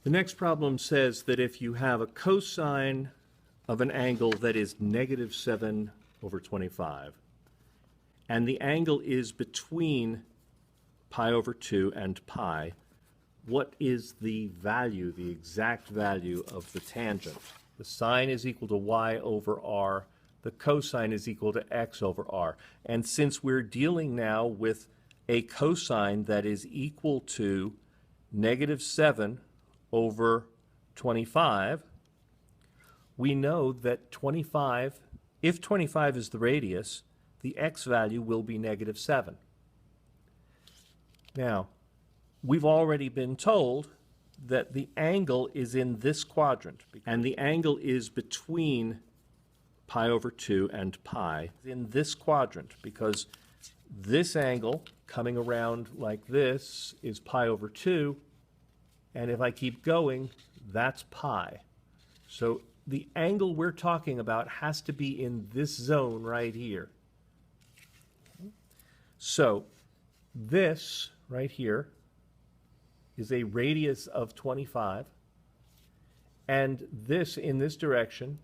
The next problem says that if you have a cosine of an angle that is negative 7 over 25, and the angle is between pi over 2 and pi, what is the value, the exact value of the tangent? The sine is equal to y over r. The cosine is equal to x over r. And since we're dealing now with a cosine that is equal to negative 7 over 25, we know that if 25 is the radius, the x value will be negative 7. Now, we've already been told that the angle is in this quadrant, and the angle is between pi over 2 and pi in this quadrant, because this angle coming around like this is pi over 2, and if I keep going, that's pi. So the angle we're talking about has to be in this zone right here. So this right here is a radius of 25, and this in this direction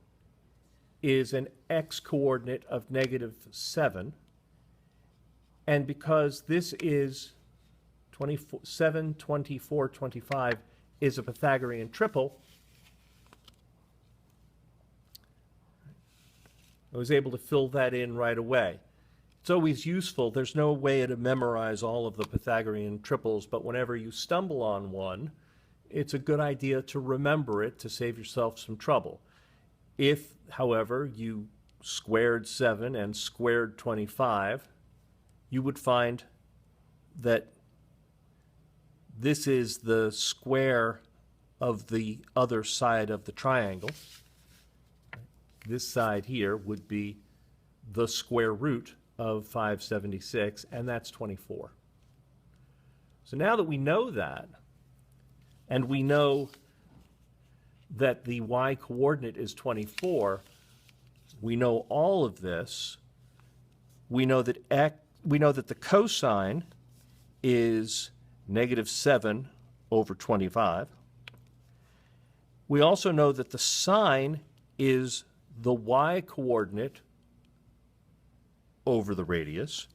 is an x-coordinate of negative 7, and because this is 7, 24, 25 is a Pythagorean triple, I was able to fill that in right away. It's always useful. There's no way to memorize all of the Pythagorean triples, but whenever you stumble on one, it's a good idea to remember it to save yourself some trouble. If, however, you squared 7 and squared 25, you would find that this is the square of the other side of the triangle. This side here would be the square root of 576, and that's 24. So now that we know that, and we know that the y-coordinate is 24, we know all of this. We know that the cosine is negative 7 over 25. We also know that the sine is the y-coordinate over the radius.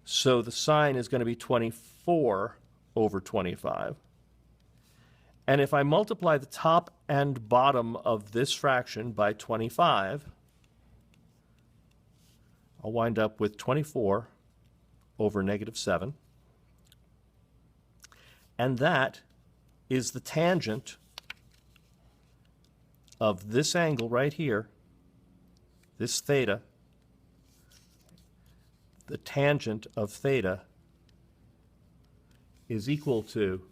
So the sine is going to be 24 over 25. And if I multiply the top and bottom of this fraction by 25, I'll wind up with 24 over negative 7. And that is the tangent of this angle right here, this theta. The tangent of theta is equal to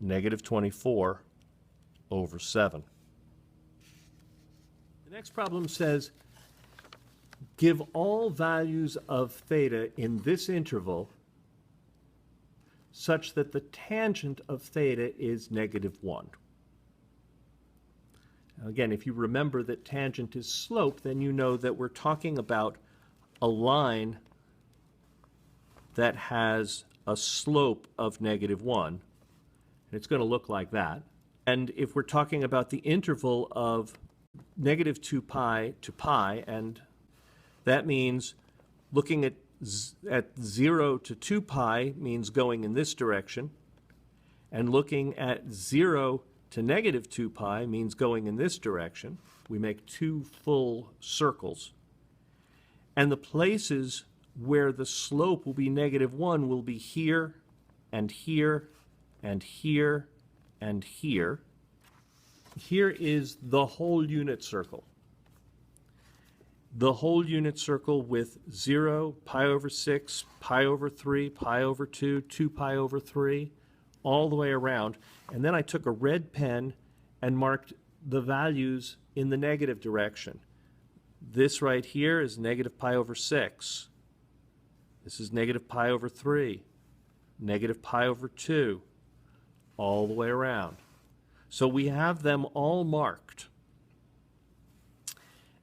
negative 24 over 7. The next problem says, give all values of theta in this interval such that the tangent of theta is negative 1. Now again, if you remember that tangent is slope, then you know that we're talking about a line that has a slope of negative 1, and it's going to look like that. And if we're talking about the interval of negative 2 pi to pi, and that means looking at 0 to 2 pi means going in this direction, and looking at 0 to negative 2 pi means going in this direction. We make two full circles. And the places where the slope will be negative 1 will be here, and here, and here, and here. Here is the whole unit circle. The whole unit circle with 0, pi over 6, pi over 3, pi over 2, 2 pi over 3, all the way around. And then I took a red pen and marked the values in the negative direction. This right here is negative pi over 6. This is negative pi over 3, negative pi over 2, all the way around. So we have them all marked.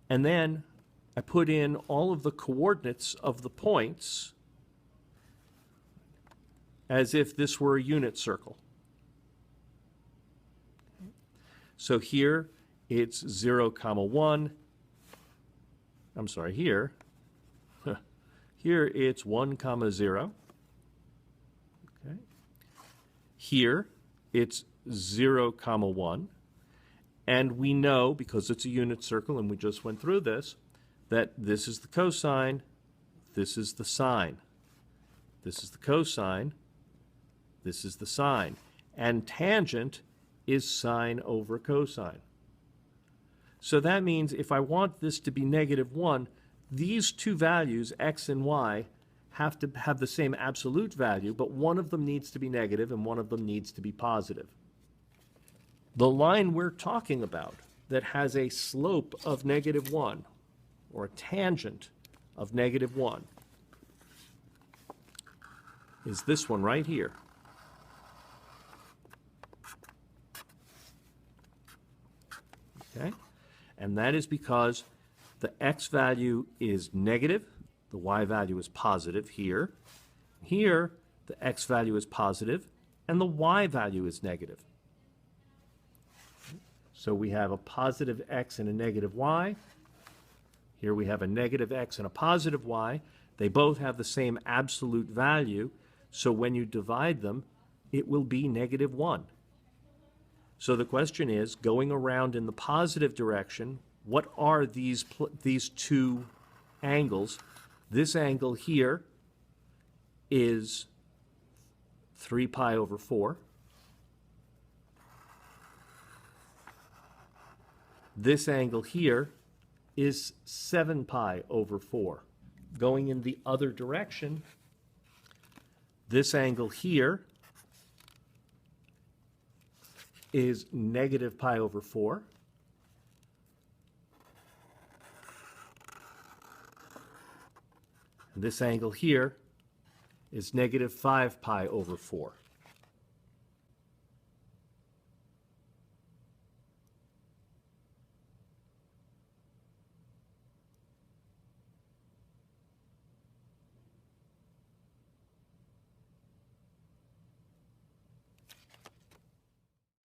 And then I put in all of the coordinates of the points as if this were a unit circle. So here it's 0, 1. I'm sorry, here it's 1, 0. Okay. Here it's 0, 1. And we know, because it's a unit circle and we just went through this, that this is the cosine, this is the sine. This is the cosine, this is the sine. And tangent is sine over cosine. So that means if I want this to be -1, these two values, x and y, have to have the same absolute value, but one of them needs to be negative and one of them needs to be positive. The line we're talking about that has a slope of -1, or a tangent of -1, is this one right here. Okay? And that is because the x value is negative, the y value is positive here. Here, the x value is positive, and the y value is negative. So we have a positive x and a negative y. Here we have a negative x and a positive y. They both have the same absolute value, so when you divide them, it will be -1. So the question is, going around in the positive direction, what are these two angles? This angle here is 3 pi over 4. This angle here is 7 pi over 4. Going in the other direction, this angle here is negative pi over 4. And this angle here is negative 5 pi over 4.